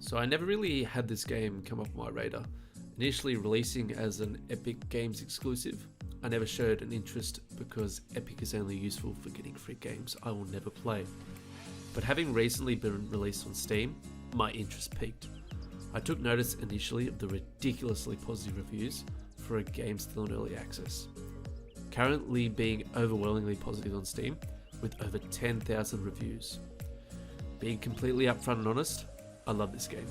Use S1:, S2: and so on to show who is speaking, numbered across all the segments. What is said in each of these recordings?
S1: So I never really had this game come off my radar. Initially releasing as an Epic Games exclusive, I never showed an interest because Epic is only useful for getting free games I will never play. But having recently been released on Steam, my interest peaked. I took notice initially of the ridiculously positive reviews for a game still in early access. Currently being overwhelmingly positive on Steam with over 10,000 reviews. Being completely upfront and honest, I love this game.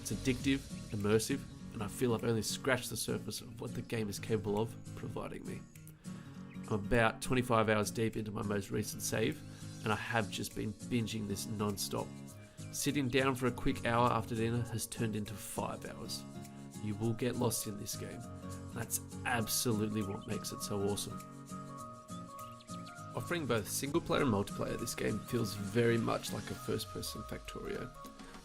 S1: It's addictive, immersive, and I feel I've only scratched the surface of what the game is capable of providing me. I'm about 25 hours deep into my most recent save, and I have just been binging this non-stop. Sitting down for a quick hour after dinner has turned into 5 hours. You will get lost in this game. That's absolutely what makes it so awesome. Offering both single player and multiplayer, this game feels very much like a first person Factorio.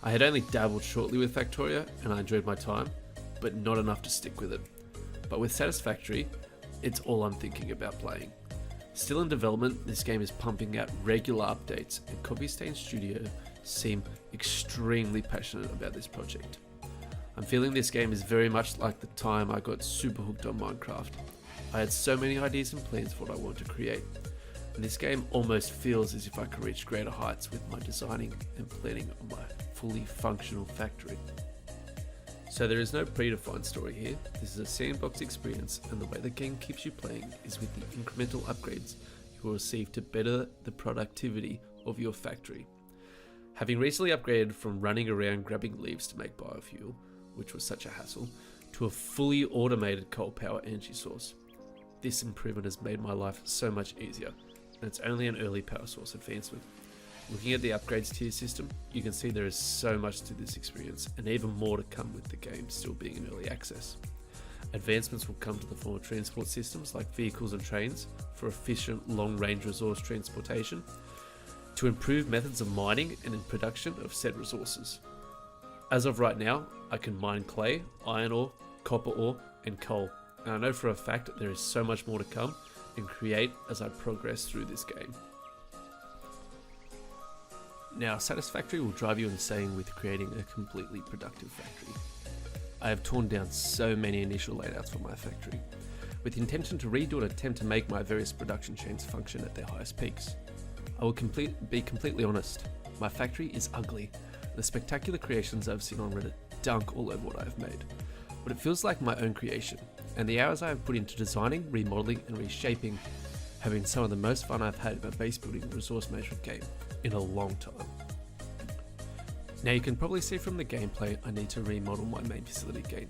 S1: I had only dabbled shortly with Factorio and I enjoyed my time, but not enough to stick with it. But with Satisfactory, it's all I'm thinking about playing. Still in development, this game is pumping out regular updates, and Copy Stain Studio seem extremely passionate about this project. I'm feeling this game is very much like the time I got super hooked on Minecraft. I had so many ideas and plans for what I want to create, and this game almost feels as if I could reach greater heights with my designing and planning on my fully functional factory. So there is no predefined story here. This is a sandbox experience, and the way the game keeps you playing is with the incremental upgrades you will receive to better the productivity of your factory. Having recently upgraded from running around grabbing leaves to make biofuel, which was such a hassle, to a fully automated coal power energy source, this improvement has made my life so much easier, and it's only an early power source advancement. Looking at the upgrades tier system, you can see there is so much to this experience, and even more to come with the game still being in early access. Advancements will come to the form of transport systems like vehicles and trains for efficient long-range resource transportation, to improve methods of mining and in production of said resources. As of right now, I can mine clay, iron ore, copper ore, and coal, and I know for a fact there is so much more to come and create as I progress through this game. Now, Satisfactory will drive you insane with creating a completely productive factory. I have torn down so many initial layouts for my factory, with the intention to redo and attempt to make my various production chains function at their highest peaks. I will be completely honest, my factory is ugly, and the spectacular creations I've seen on Reddit dunk all over what I have made, but it feels like my own creation, and the hours I have put into designing, remodeling, and reshaping have been some of the most fun I've had in a base building resource management game in a long time. Now you can probably see from the gameplay I need to remodel my main facility again.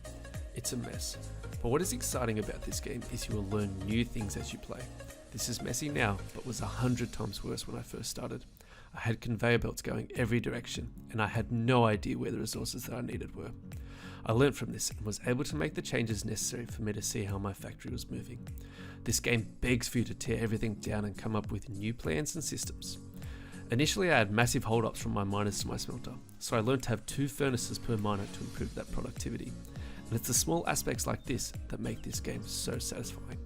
S1: It's a mess, but what is exciting about this game is you will learn new things as you play. This is messy now, but was 100 times worse when I first started. I had conveyor belts going every direction, and I had no idea where the resources that I needed were. I learnt from this and was able to make the changes necessary for me to see how my factory was moving. This game begs for you to tear everything down and come up with new plans and systems. Initially I had massive hold-ups from my miners to my smelter, so I learned to have 2 furnaces per miner to improve that productivity. And it's the small aspects like this that make this game so satisfying.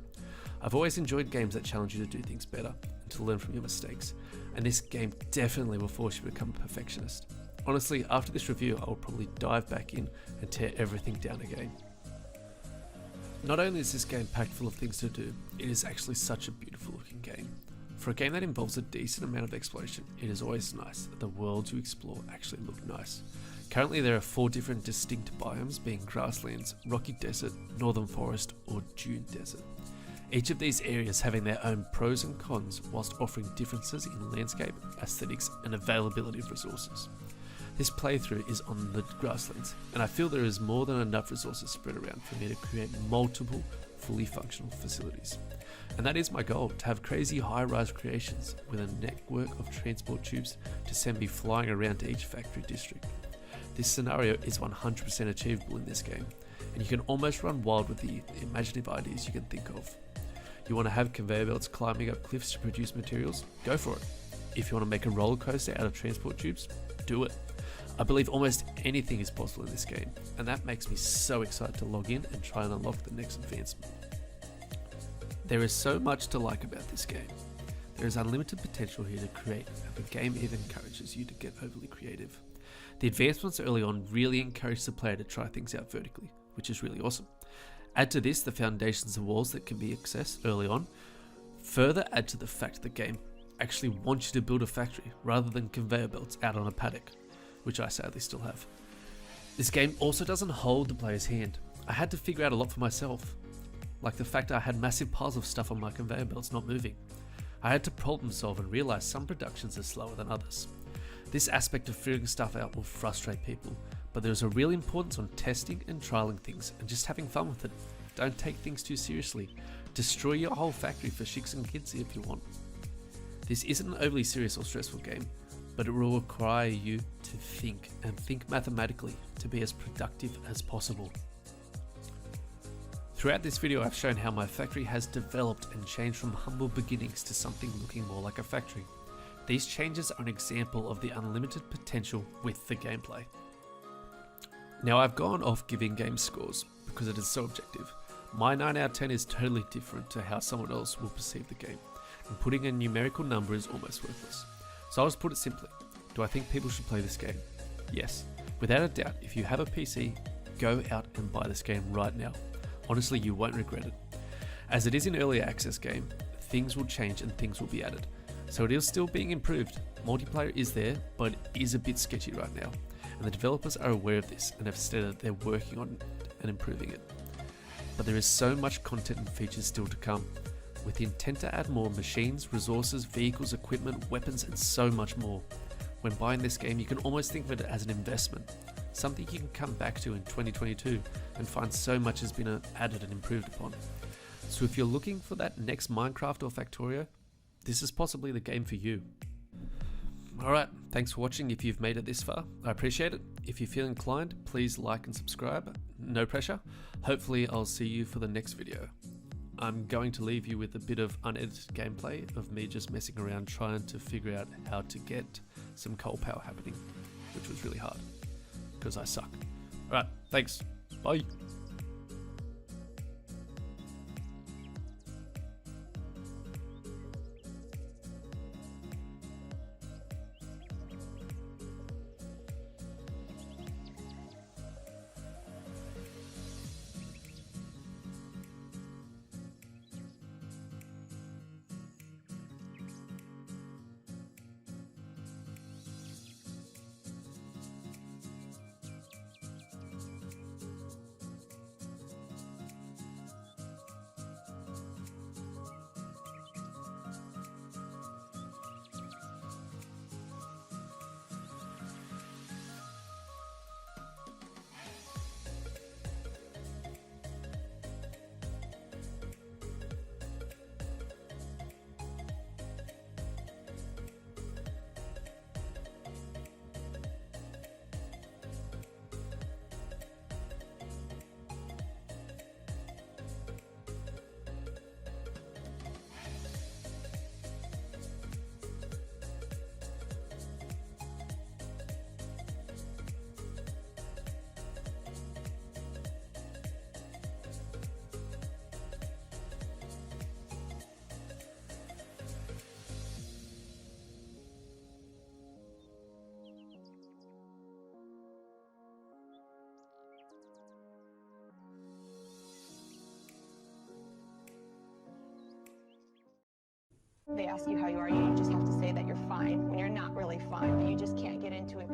S1: I've always enjoyed games that challenge you to do things better and to learn from your mistakes, and this game definitely will force you to become a perfectionist. Honestly, after this review, I will probably dive back in and tear everything down again. Not only is this game packed full of things to do, it is actually such a beautiful looking game. For a game that involves a decent amount of exploration, it is always nice that the worlds you explore actually look nice. Currently there are 4 different distinct biomes, being grasslands, rocky desert, northern forest, or dune desert. Each of these areas having their own pros and cons whilst offering differences in landscape, aesthetics, and availability of resources. This playthrough is on the grasslands, and I feel there is more than enough resources spread around for me to create multiple fully functional facilities. And that is my goal, to have crazy high-rise creations with a network of transport tubes to send me flying around to each factory district. This scenario is 100% achievable in this game, and you can almost run wild with the imaginative ideas you can think of. You want to have conveyor belts climbing up cliffs to produce materials? Go for it. If you want to make a roller coaster out of transport tubes? Do it. I believe almost anything is possible in this game, and that makes me so excited to log in and try and unlock the next advancement. There is so much to like about this game. There is unlimited potential here to create, and the game even encourages you to get overly creative. The advancements early on really encourage the player to try things out vertically, which is really awesome. Add to this the foundations and walls that can be accessed early on. Further add to the fact the game actually wants you to build a factory rather than conveyor belts out on a paddock, which I sadly still have. This game also doesn't hold the player's hand. I had to figure out a lot for myself, like the fact I had massive piles of stuff on my conveyor belts not moving. I had to problem solve and realize some productions are slower than others. This aspect of figuring stuff out will frustrate people, but there is a real importance on testing and trialing things and just having fun with it. Don't take things too seriously. Destroy your whole factory for shits and gigs if you want. This isn't an overly serious or stressful game, but it will require you to think, and think mathematically, to be as productive as possible. Throughout this video I've shown how my factory has developed and changed from humble beginnings to something looking more like a factory. These changes are an example of the unlimited potential with the gameplay. Now I've gone off giving game scores because it is so objective. My 9 out of 10 is totally different to how someone else will perceive the game, and putting a numerical number is almost worthless. So I'll just put it simply. Do I think people should play this game? Yes. Without a doubt, if you have a PC, go out and buy this game right now. Honestly, you won't regret it. As it is an early access game, things will change and things will be added. So it is still being improved. Multiplayer is there, but it is a bit sketchy right now. And the developers are aware of this and have stated they're working on it and improving it. But there is so much content and features still to come, with the intent to add more machines, resources, vehicles, equipment, weapons, and so much more. When buying this game, you can almost think of it as an investment, something you can come back to in 2022 and find so much has been added and improved upon. So if you're looking for that next Minecraft or Factorio, this is possibly the game for you. Alright, thanks for watching if you've made it this far. I appreciate it. If you feel inclined, please like and subscribe. No pressure. Hopefully I'll see you for the next video. I'm going to leave you with a bit of unedited gameplay of me just messing around trying to figure out how to get some coal power happening, which was really hard because I suck. Alright, thanks. Bye.
S2: They ask you how you are, you just have to say that you're fine when you're not really fine, but you just can't get into it